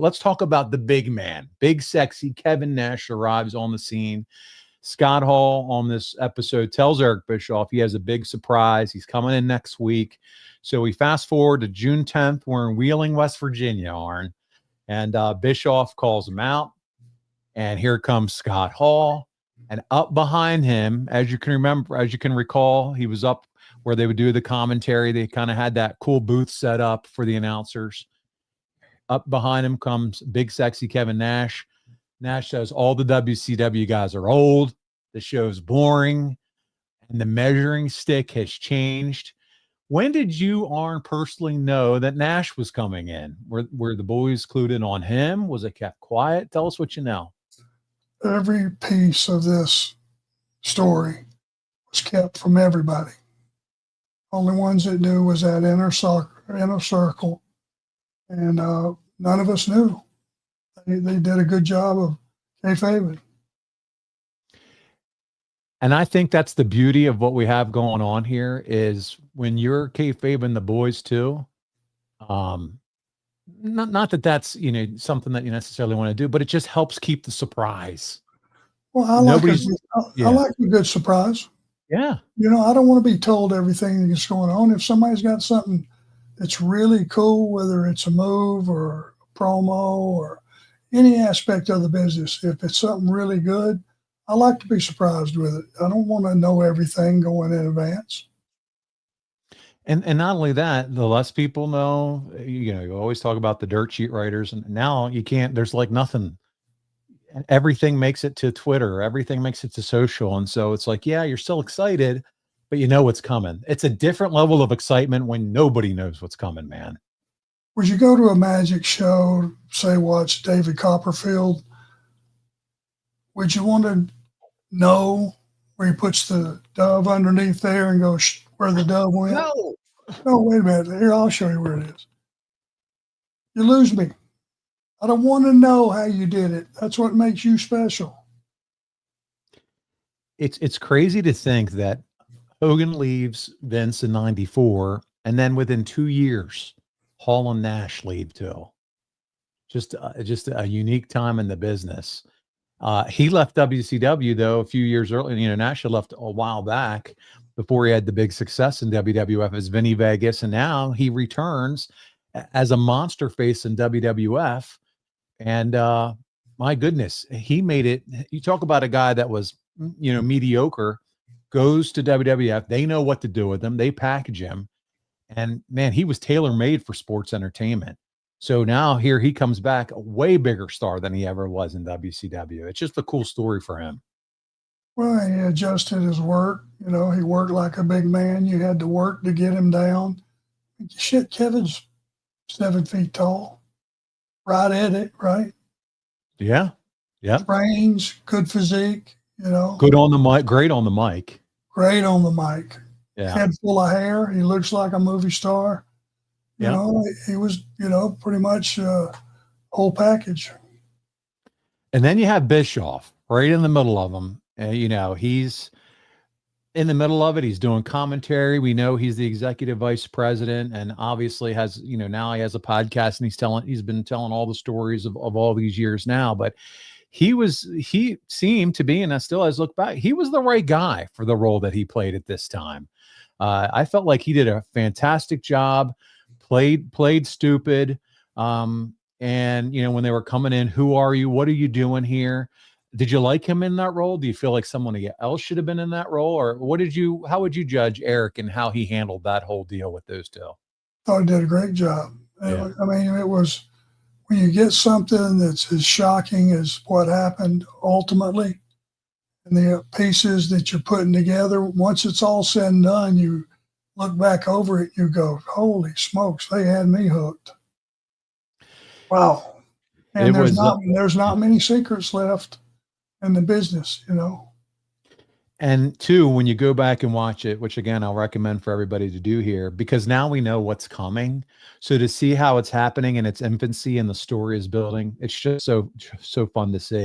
Let's talk about the big man. Big, sexy Kevin Nash arrives on the scene. Scott Hall on this episode tells Eric Bischoff he has a big surprise. He's coming in next week. So we fast forward to June 10th. We're in Wheeling, West Virginia, Arn. And Bischoff calls him out. And here comes Scott Hall. And up behind him, as you can recall, he was up where they would do the commentary. They kind of had that cool booth set up for the announcers. Up behind him comes big, sexy Kevin Nash. Nash says all the WCW guys are old. The show's boring. And the measuring stick has changed. When did you, Arn, personally know that Nash was coming in? Were the boys clued in on him? Was it kept quiet? Tell us what you know. Every piece of this story was kept from everybody. Only ones that knew was that inner circle. And none of us knew. They did a good job of kayfabing. And I think that's the beauty of what we have going on here is when you're kayfabing the boys too. Not that that's something that you necessarily want to do, but it just helps keep the surprise. Well, I like a good surprise. Yeah. I don't want to be told everything that's going on. If somebody's got something that's really cool, whether it's a move or a promo or any aspect of the business, if it's something really good, I like to be surprised with it. I don't want to know everything going in advance. And not only that, the less people know, you always talk about the dirt sheet writers, and now you can't, there's like nothing. Everything makes it to Twitter. Everything makes it to social. And so it's like, yeah, you're still excited, but you know what's coming. It's a different level of excitement when nobody knows what's coming, man. Would you go to a magic show, say watch David Copperfield? Would you want to know where he puts the dove underneath there and go where the dove went? No, wait a minute. Here, I'll show you where it is. You lose me. I don't want to know how you did it. That's what makes you special. It's crazy to think that Hogan leaves Vince in '94, and then within 2 years, Hall and Nash leave too. Just a unique time in the business. He left WCW though a few years earlier. Nash had left a while back before he had the big success in WWF as Vinny Vegas, and now he returns as a monster face in WWF. And my goodness, he made it. You talk about a guy that was mediocre, goes to WWF. They know what to do with him. They package him, and man, he was tailor-made for sports entertainment. So now here he comes back, a way bigger star than he ever was in WCW. It's just a cool story for him. Well, he adjusted his work. He worked like a big man. You had to work to get him down. Shit, Kevin's 7 feet tall. Right at it, right? Yeah. Yeah. Brains, good physique, Good on the mic, great on the mic. Great on the mic. Yeah. Head full of hair. He looks like a movie star. He was, pretty much whole package. And then you have Bischoff right in the middle of them. He's in the middle of it. He's doing commentary. We know he's the executive vice president and obviously has, now he has a podcast and he's been telling all the stories of all these years now, but he seemed to be, and I still, as look back, he was the right guy for the role that he played at this time. I felt like he did a fantastic job, played stupid. And when they were coming in, who are you? What are you doing here? Did you like him in that role? Do you feel like someone else should have been in that role? Or how would you judge Eric and how he handled that whole deal with those two? Thought he did a great job. Yeah. I mean, it was, when you get something that's as shocking as what happened ultimately, and the pieces that you're putting together, once it's all said and done, you look back over it, you go, holy smokes, they had me hooked. Wow. And there's not many secrets left in the business, And two, when you go back and watch it, which again, I'll recommend for everybody to do here, because now we know what's coming. So to see how it's happening in its infancy and the story is building, it's just so fun to see.